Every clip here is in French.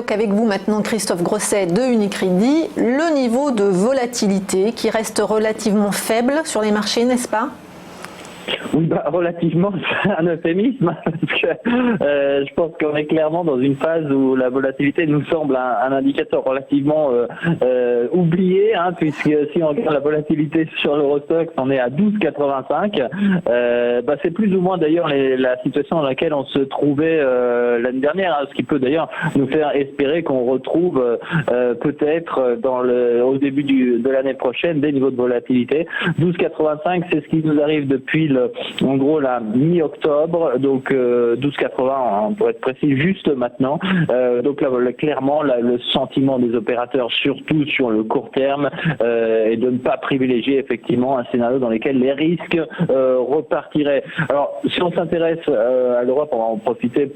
évoque avec vous maintenant, Christophe Grosset de Unicredit, le niveau de volatilité qui reste relativement faible sur les marchés, n'est-ce pas ? Oui, relativement, c'est un euphémisme, parce que je pense qu'on est clairement dans une phase où la volatilité nous semble un indicateur relativement oublié, puisque si on regarde la volatilité sur l'Eurostoxx, on est à 12,85. C'est plus ou moins d'ailleurs la situation dans laquelle on se trouvait l'année dernière, ce qui peut d'ailleurs nous faire espérer qu'on retrouve peut-être au début de l'année prochaine des niveaux de volatilité. 12,85, c'est ce qui nous arrive depuis en gros la mi-octobre, donc 12,80 pour être précis juste maintenant. Donc là, clairement le sentiment des opérateurs, surtout sur le court terme, est de ne pas privilégier effectivement un scénario dans lequel les risques repartiraient. Alors si on s'intéresse à l'Europe, on va en profiter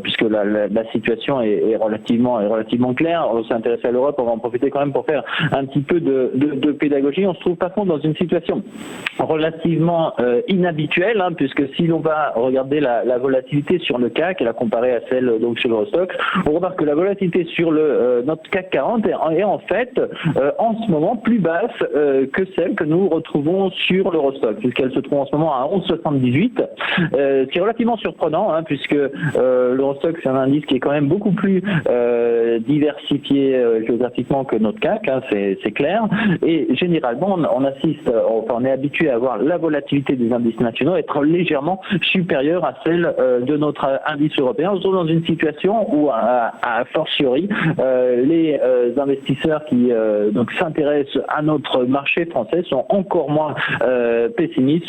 puisque la situation est relativement claire. On s'intéresse à l'Europe, on va en profiter quand même pour faire un petit peu de pédagogie. On se trouve par contre dans une situation relativement inhabituelle, puisque si l'on va regarder la volatilité sur le CAC et la comparer à celle donc sur l'Eurostoxx, on remarque que la volatilité sur notre CAC 40 est en fait en ce moment plus basse que celle que nous retrouvons sur l'Eurostoxx, puisqu'elle se trouve en ce moment à 11,78, ce qui est relativement surprenant, puisque l'Eurostoxx c'est un indice qui est quand même beaucoup plus diversifié géographiquement que notre CAC, c'est clair, et généralement on est habitué à voir la volatilité des indices nationaux être légèrement supérieure à celle de notre indice européen. On se trouve dans une situation où, à fortiori, les investisseurs qui donc s'intéressent à notre marché français sont encore moins pessimistes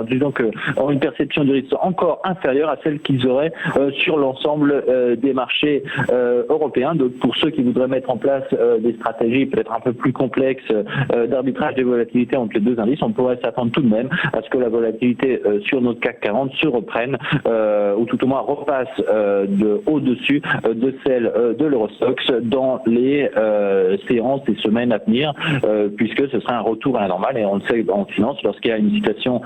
disons que ont une perception du risque encore inférieure à celle qu'ils auraient sur l'ensemble des marchés européens. Donc pour ceux qui voudraient mettre en place des stratégies peut-être un peu plus complexes d'arbitrage des volatilités entre les deux indices, on pourrait s'attendre tout de même à ce que la volatilité sur notre CAC 40 se reprenne ou tout au moins repasse au-dessus de celle de l'Eurostoxx dans les séances et semaines à venir, puisque ce serait un retour à la normale, et on le sait en finance, lorsqu'il y a une situation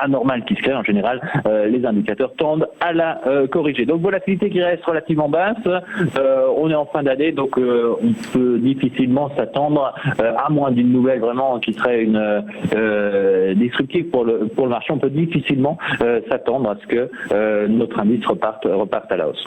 anormale qui se crée, en général les indicateurs tendent à la corriger. Donc volatilité qui reste relativement basse, on est en fin d'année, donc on peut difficilement s'attendre, à moins d'une nouvelle vraiment qui serait une disruptive pour le marché, on peut difficilement s'attendre à ce que notre indice reparte à la hausse.